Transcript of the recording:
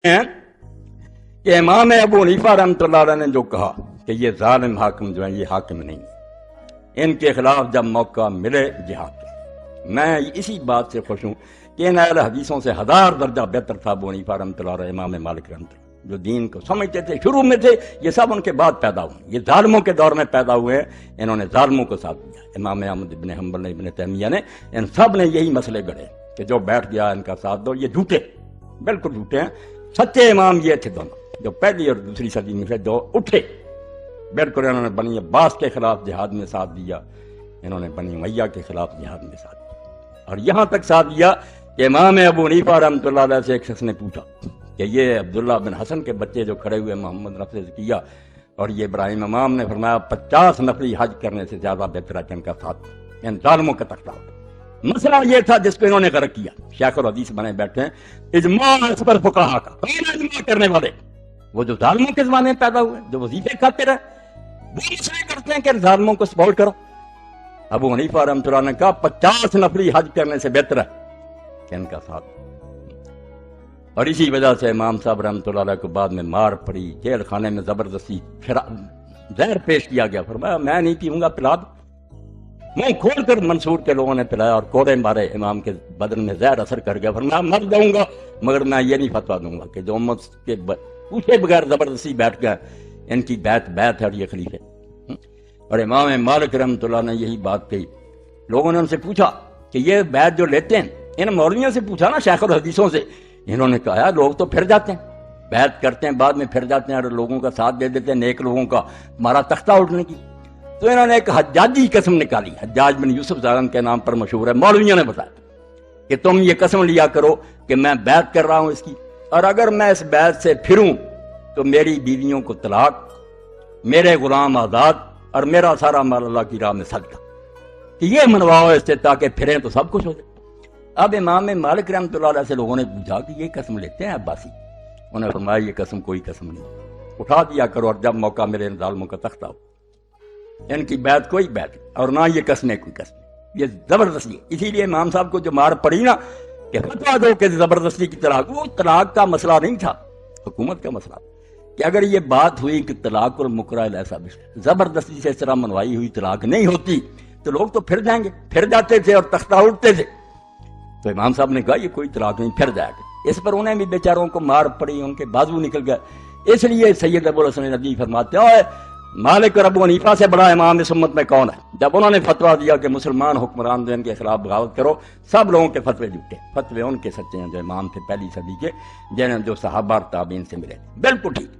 ہیں کہ امام ابو حنیفہ رحمۃ اللہ علیہ نے جو کہا کہ یہ ظالم حاکم جو ہیں یہ حاکم نہیں، ان کے خلاف جب موقع ملے جہاد کریں۔ میں اسی بات سے خوش ہوں کہ ان اہل حدیثوں سے 1000 درجہ بہتر تھا ابو حنیفہ رحمۃ اللہ علیہ، امام مالک رحمۃ اللہ، جو دین کو سمجھتے تھے، شروع میں تھے، یہ سب ان کے بعد پیدا ہوئے، یہ ظالموں کے دور میں پیدا ہوئے ہیں، انہوں نے ظالموں کو ساتھ دیا۔ امام احمد ابن حنبل نے، ابن تیمیہ نے، ان سب نے یہی مسئلے گڑھے کہ جو بیٹھ گیا ان کا ساتھ دو، یہ جھوٹے، بالکل جھوٹے ہیں۔ سچے امام یہ تھے دونوں، جو پہلی اور دوسری صدی میں سے جو اٹھے، بالکل انہوں نے بنی عباس کے خلاف جہاد میں ساتھ دیا، انہوں نے بنی امیہ کے خلاف جہاد میں ساتھ دیا، اور یہاں تک ساتھ دیا کہ امام ابو حنیفہ رحمۃ اللہ علیہ سے ایک شخص نے پوچھا کہ یہ عبداللہ بن حسن کے بچے جو کھڑے ہوئے محمد نفذ کیا، اور یہ ابراہیم امام نے فرمایا 50 نفری حج کرنے سے زیادہ بہتر ہے کہ ان کا ساتھ ان ظالموں کا تختہ ہوتا۔ مسئلہ یہ تھا جس کو انہوں نے غرق کیا، شیخ الحدیث بنے بیٹھے ہیں، اجماع اس پر فقہا کا، کون اجماع کرنے والے؟ وہ جو ظالموں کے زمانے میں پیدا ہوئے، جو وظیفے کھاتے رہے، وہ مسئلے کرتے ہیں کہ ظالموں کو سپورٹ کرو۔ ابو حنیفہ رحمۃ اللہ نے کہا 50 نفری حج کرنے سے بہتر ہے کہ ان کا ساتھ، اور اسی وجہ سے امام صاحب رحمۃ اللہ علیہ کو بعد میں مار پڑی، جیل خانے میں زبردستی زہر پیش کیا گیا، فرمایا میں نہیں پیوں گا، پلا دو۔ منہ کھول کر منصور کے لوگوں نے پلایا اور کوڑے مارے، امام کے بدن میں زہر اثر کر گیا، فرمایا مر جاؤں گا مگر میں یہ نہیں فتویٰ دوں گا کہ جو امت کے پوچھے بغیر زبردستی بیٹھ گئے، ان کی بیعت ہے اور یہ خلیفے۔ اور امام مالک رحمۃ اللہ نے یہی بات کہی۔ لوگوں نے ان سے پوچھا کہ یہ بیعت جو لیتے ہیں، ان مولویوں سے پوچھا نا، شیخ الحدیثوں سے، انہوں نے کہا لوگ تو پھر جاتے ہیں، بیعت کرتے ہیں، بعد میں پھر جاتے ہیں اور لوگوں کا ساتھ دے دیتے ہیں، نیک لوگوں کا، ہمارا تختہ اٹھنے کی۔ تو انہوں نے ایک حجاجی قسم نکالی، حجاج بن یوسف ظالم کے نام پر مشہور ہے، مولویوں نے بتایا کہ تم یہ قسم لیا کرو کہ میں بیعت کر رہا ہوں اس کی، اور اگر میں اس بیعت سے پھروں تو میری بیویوں کو طلاق، میرے غلام آزاد، اور میرا سارا مال اللہ کی راہ میں صدقہ، کہ یہ منواؤ اس سے تاکہ پھریں تو سب کچھ ہو جائے۔ اب امام مالک رحمۃ اللہ علیہ سے لوگوں نے پوچھا کہ یہ قسم لیتے ہیں عباسی؟ انہوں نے فرمایا یہ قسم کوئی قسم نہیں، اٹھا دیا کرو اور جب موقع میرے ان ظالموں کا تختہ ہو، ان کی بیعت کوئی بیعت، اور نہ یہ قسمیں کوئی قسم، یہ زبردستی۔ اسی لیے امام صاحب کو جو مار پڑی نا کہ فتویٰ دو کہ زبردستی کی طلاق، وہ طلاق کا مسئلہ نہیں تھا، حکومت کا مسئلہ، کہ اگر یہ بات ہوئی کہ طلاق المکرہ ایسا زبردستی سے اس طرح منوائی ہوئی طلاق نہیں ہوتی تو لوگ تو پھر جائیں گے، پھر جاتے تھے اور تختہ اٹھتے تھے۔ تو امام صاحب نے کہا یہ کوئی طلاق نہیں، پھر جائے گا۔ اس پر انہیں بھی بیچاروں کو مار پڑی، ان کے بازو نکل گئے۔ اس لیے سید ابو الحسن ندوی فرماتے ہیں مالک اور ابو حنیفہ سے بڑا امام اس امت میں کون ہے؟ جب انہوں نے فتویٰ دیا کہ مسلمان حکمران جو ان کے خلاف بغاوت کرو، سب لوگوں کے فتوے جھوٹے، فتوے ان کے سچے ہیں جو امام تھے پہلی صدی کے، جنہیں جو صحابہ اور تابعین سے ملے، بالکل ٹھیک۔